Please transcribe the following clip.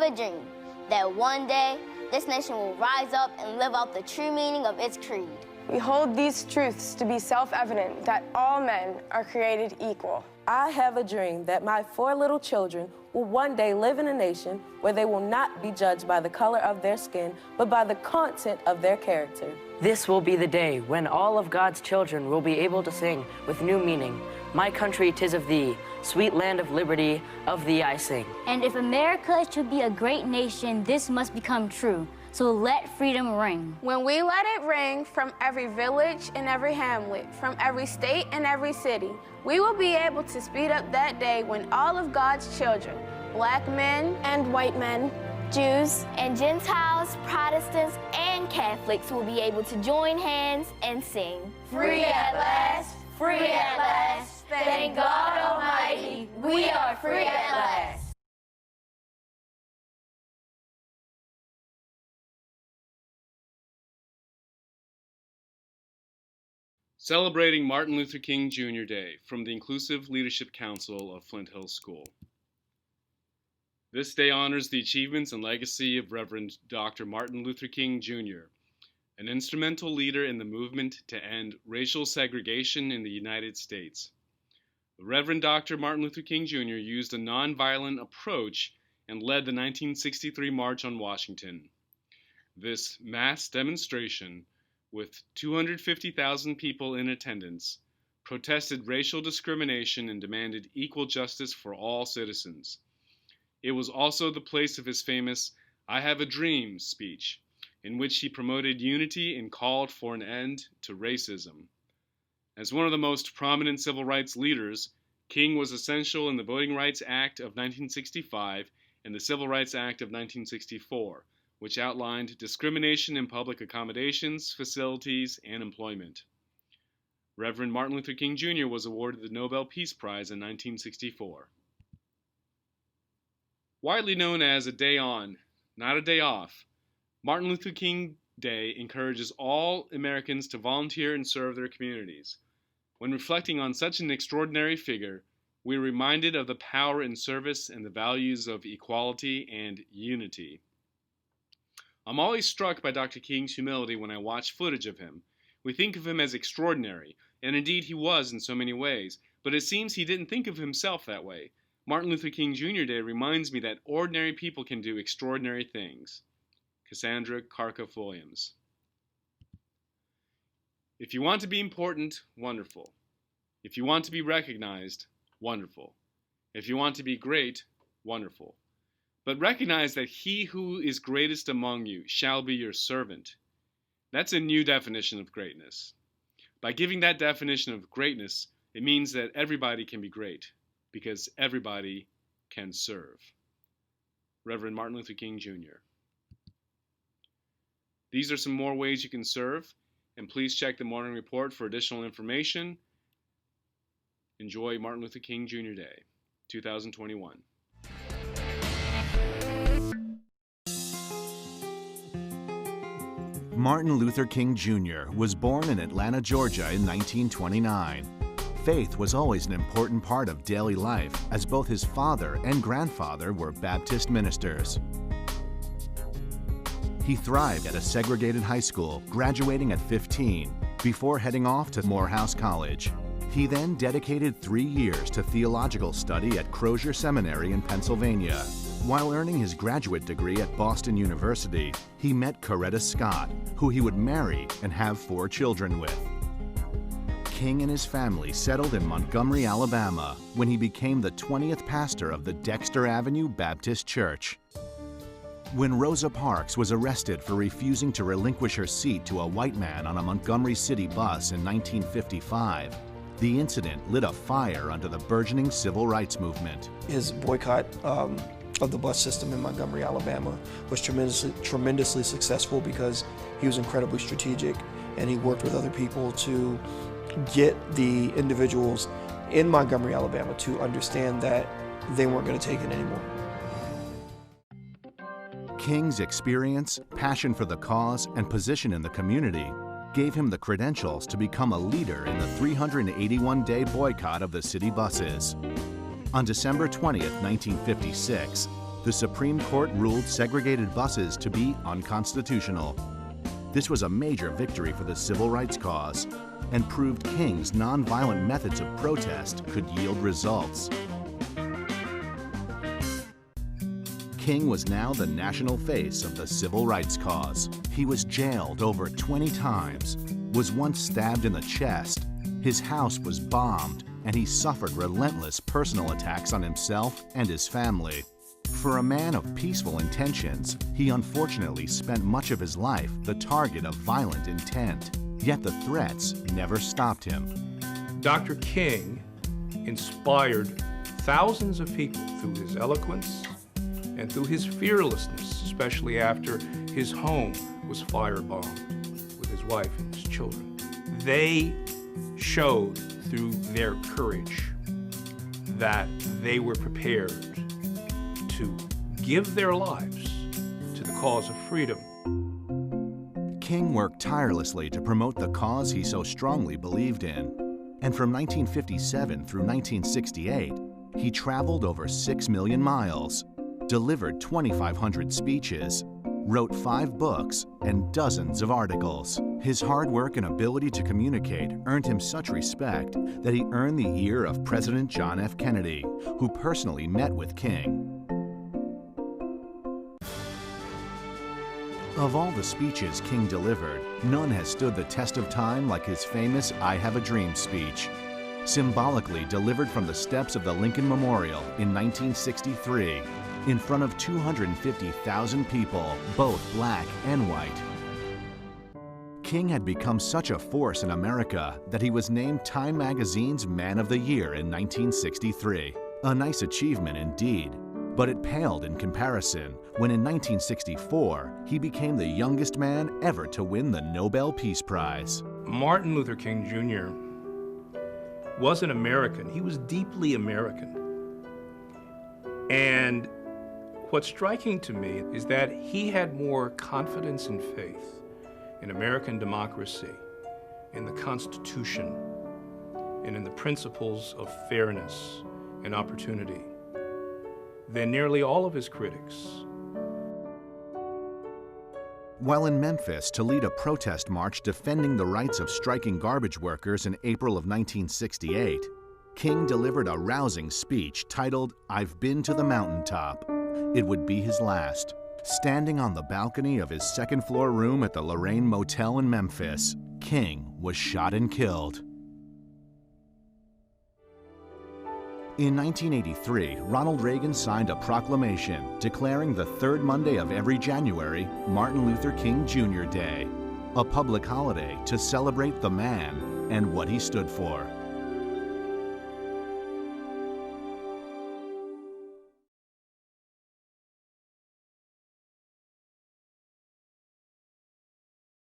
have a dream that one day this nation will rise up and live out the true meaning of its creed. We hold these truths to be self-evident that all men are created equal. I have a dream that my 4 little children will one day live in a nation where they will not be judged by the color of their skin, but by the content of their character. This will be the day when all of God's children will be able to sing with new meaning. My country, 'tis of thee, sweet land of liberty, of thee I sing. And if America is to be a great nation, this must become true. So let freedom ring. When we let it ring from every village and every hamlet, from every state and every city, we will be able to speed up that day when all of God's children, black men and white men, Jews and Gentiles, Protestants and Catholics will be able to join hands and sing. Free at last, free at last, thank God Almighty, we are free at last. Celebrating Martin Luther King Jr. Day from the Inclusive Leadership Council of Flint Hills School. This day honors the achievements and legacy of Reverend Dr. Martin Luther King Jr., an instrumental leader in the movement to end racial segregation in the United States. The Reverend Dr. Martin Luther King Jr. used a nonviolent approach and led the 1963 March on Washington. This mass demonstration, with 250,000 people in attendance, protested racial discrimination and demanded equal justice for all citizens. It was also the place of his famous "I Have a Dream" speech, in which he promoted unity and called for an end to racism. As one of the most prominent civil rights leaders, King was essential in the Voting Rights Act of 1965 and the Civil Rights Act of 1964, which outlined discrimination in public accommodations, facilities, and employment. Reverend Martin Luther King Jr. was awarded the Nobel Peace Prize in 1964. Widely known as a day on, not a day off, Martin Luther King Day encourages all Americans to volunteer and serve their communities. When reflecting on such an extraordinary figure, we are reminded of the power in service and the values of equality and unity. I'm always struck by Dr. King's humility when I watch footage of him. We think of him as extraordinary, and indeed he was in so many ways, but it seems he didn't think of himself that way. Martin Luther King Jr. Day reminds me that ordinary people can do extraordinary things. Cassandra Karkoff-Williams. If you want to be important, wonderful. If you want to be recognized, wonderful. If you want to be great, wonderful. But recognize that he who is greatest among you shall be your servant. That's a new definition of greatness. By giving that definition of greatness, it means that everybody can be great, because everybody can serve. Reverend Martin Luther King Jr. These are some more ways you can serve, and please check the Morning Report for additional information. Enjoy Martin Luther King Jr. Day, 2021. Martin Luther King Jr. was born in Atlanta, Georgia in 1929. Faith was always an important part of daily life, as both his father and grandfather were Baptist ministers. He thrived at a segregated high school, graduating at 15, before heading off to Morehouse College. He then dedicated 3 years to theological study at Crozier Seminary in Pennsylvania. While earning his graduate degree at Boston University, he met Coretta Scott, who he would marry and have 4 children with. King and his family settled in Montgomery, Alabama, when he became the 20th pastor of the Dexter Avenue Baptist Church. When Rosa Parks was arrested for refusing to relinquish her seat to a white man on a Montgomery City bus in 1955, the incident lit a fire under the burgeoning civil rights movement. His boycott of the bus system in Montgomery, Alabama was tremendously successful because he was incredibly strategic and he worked with other people to get the individuals in Montgomery, Alabama to understand that they weren't going to take it anymore. King's experience, passion for the cause, and position in the community gave him the credentials to become a leader in the 381-day boycott of the city buses. On December 20th, 1956, the Supreme Court ruled segregated buses to be unconstitutional. This was a major victory for the civil rights cause and proved King's nonviolent methods of protest could yield results. King was now the national face of the civil rights cause. He was jailed over 20 times, was once stabbed in the chest, his house was bombed, and he suffered relentless personal attacks on himself and his family. For a man of peaceful intentions, he unfortunately spent much of his life the target of violent intent. Yet the threats never stopped him. Dr. King inspired thousands of people through his eloquence and through his fearlessness, especially after his home was firebombed with his wife and his children. They showed through their courage that they were prepared to give their lives to the cause of freedom. King worked tirelessly to promote the cause he so strongly believed in. And from 1957 through 1968, he traveled over 6 million miles, delivered 2,500 speeches, wrote 5 books, and dozens of articles. His hard work and ability to communicate earned him such respect that he earned the ear of President John F. Kennedy, who personally met with King. Of all the speeches King delivered, none has stood the test of time like his famous I Have a Dream speech. Symbolically delivered from the steps of the Lincoln Memorial in 1963, in front of 250,000 people, both black and white. King had become such a force in America that he was named Time Magazine's Man of the Year in 1963. A nice achievement indeed. But it paled in comparison when in 1964, he became the youngest man ever to win the Nobel Peace Prize. Martin Luther King Jr. was an American. He was deeply American. And what's striking to me is that he had more confidence and faith in American democracy, in the Constitution, and in the principles of fairness and opportunity than nearly all of his critics. While in Memphis to lead a protest march defending the rights of striking garbage workers in April of 1968, King delivered a rousing speech titled, "I've Been to the Mountaintop." It would be his last. Standing on the balcony of his second-floor room at the Lorraine Motel in Memphis, King was shot and killed. In 1983, Ronald Reagan signed a proclamation declaring the third Monday of every January Martin Luther King Jr. Day, a public holiday to celebrate the man and what he stood for.